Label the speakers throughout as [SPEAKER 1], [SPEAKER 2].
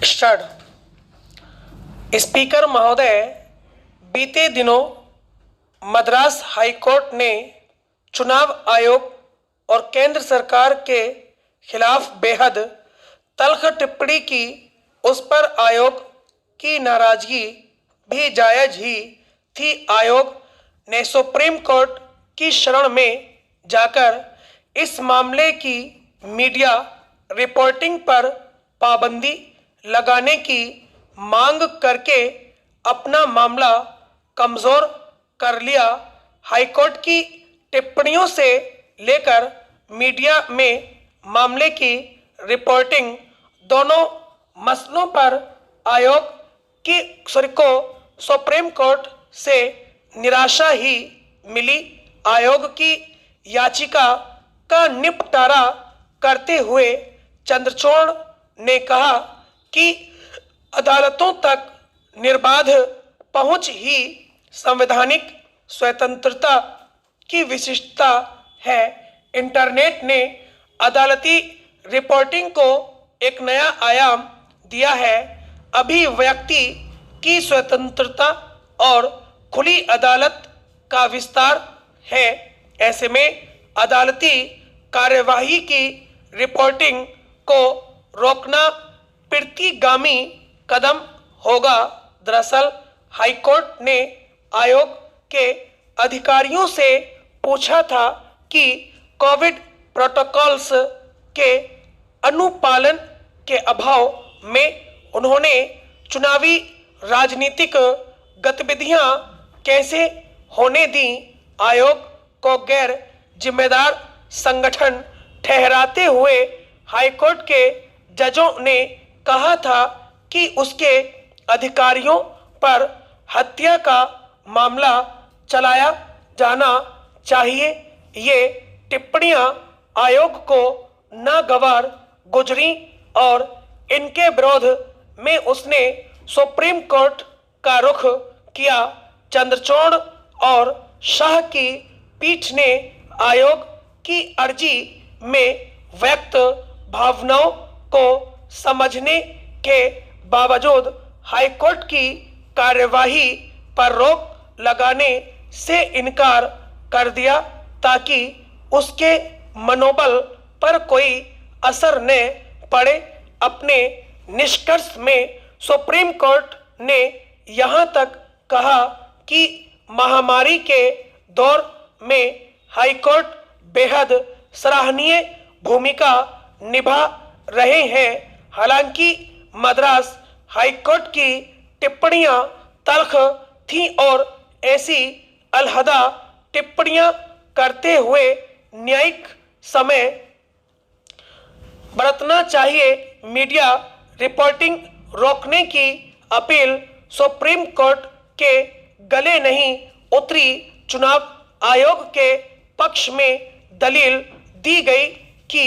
[SPEAKER 1] Start. Speaker महोदय, बीते दिनों मद्रास हाईकोर्ट ने चुनाव आयोग और केंद्र सरकार के खिलाफ बेहद तल्ख टिप्पणी की। उस पर आयोग की नाराजगी भी जायज ही थी। आयोग ने सुप्रीम कोर्ट की शरण में जाकर इस मामले की मीडिया रिपोर्टिंग पर पाबंदी लगाने की मांग करके अपना मामला कमजोर कर लिया। हाईकोर्ट की टिप्पणियों से लेकर मीडिया में मामले की रिपोर्टिंग दोनों मसलों पर आयोग को सुप्रीम कोर्ट से निराशा ही मिली। आयोग की याचिका का निपटारा करते हुए चंद्रचूड़ ने कहा कि अदालतों तक निर्बाध पहुंच ही संवैधानिक स्वतंत्रता की विशिष्टता है। इंटरनेट ने अदालती रिपोर्टिंग को एक नया आयाम दिया है। अभिव्यक्ति की स्वतंत्रता और खुली अदालत का विस्तार है। ऐसे में अदालती कार्यवाही की रिपोर्टिंग को रोकना प्रतिगामी कदम होगा। दरअसल हाईकोर्ट ने आयोग के अधिकारियों से पूछा था कि कोविड प्रोटोकॉल्स के अनुपालन के अभाव में उन्होंने चुनावी राजनीतिक गतिविधियां कैसे होने दी। आयोग को गैर जिम्मेदार संगठन ठहराते हुए हाईकोर्ट के जजों ने कहा था कि उसके अधिकारियों पर हत्या का मामला चलाया जाना चाहिए। ये टिप्पणियां आयोग को नागवार गुजरी और इनके विरोध में उसने सुप्रीम कोर्ट का रुख किया। चंद्रचूड़ और शाह की पीठ ने आयोग की अर्जी में व्यक्त भावनाओं को समझने के बावजूद हाईकोर्ट की कार्यवाही पर रोक लगाने से इनकार कर दिया ताकि उसके मनोबल पर कोई असर न पड़े। अपने निष्कर्ष में सुप्रीम कोर्ट ने यहाँ तक कहा कि महामारी के दौर में हाईकोर्ट बेहद सराहनीय भूमिका निभा रहे हैं। हालांकि मद्रास हाईकोर्ट की टिप्पणियां तल्ख थीं और ऐसी अलहदा टिप्पणियां करते हुए न्यायिक समय बरतना चाहिए। मीडिया रिपोर्टिंग रोकने की अपील सुप्रीम कोर्ट के गले नहीं उतरी। चुनाव आयोग के पक्ष में दलील दी गई कि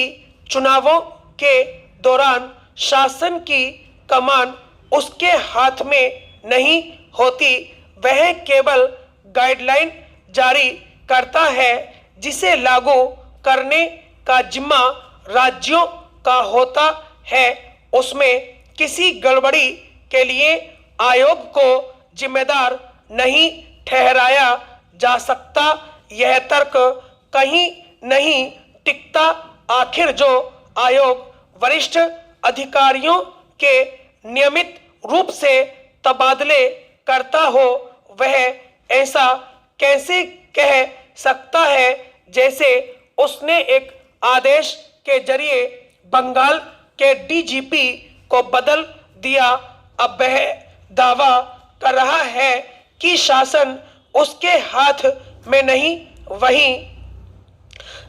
[SPEAKER 1] चुनावों के दौरान शासन की कमान उसके हाथ में नहीं होती। वह केवल गाइडलाइन जारी करता है जिसे लागू करने का जिम्मा राज्यों का होता है। उसमें किसी गड़बड़ी के लिए आयोग को जिम्मेदार नहीं ठहराया जा सकता। यह तर्क कहीं नहीं टिकता। आखिर जो आयोग वरिष्ठ अधिकारियों के नियमित रूप से तबादले करता हो वह ऐसा कैसे कह सकता है जैसे उसने एक आदेश के जरिए बंगाल के डीजीपी को बदल दिया। अब वह दावा कर रहा है कि शासन उसके हाथ में नहीं। वहीं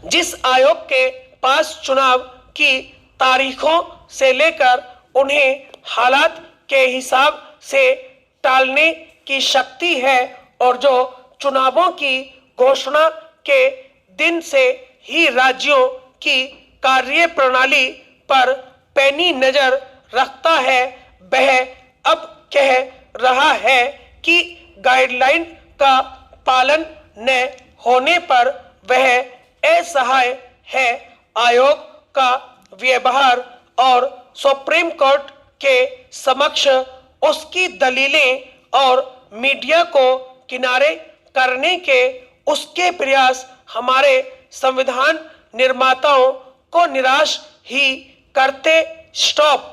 [SPEAKER 1] जिस आयोग के पास चुनाव की तारीखों से लेकर उन्हें हालात के हिसाब से टालने की शक्ति है और जो चुनावों की घोषणा के दिन से ही राज्यों की कार्यप्रणाली पर पैनी नजर रखता है, वह अब कह रहा है कि गाइडलाइन का पालन न होने पर वह असहाय है। आयोग का व्यवहार और सुप्रीम कोर्ट के समक्ष उसकी दलीलें और मीडिया को किनारे करने के उसके प्रयास हमारे संविधान निर्माताओं को निराश ही करते। स्टॉप।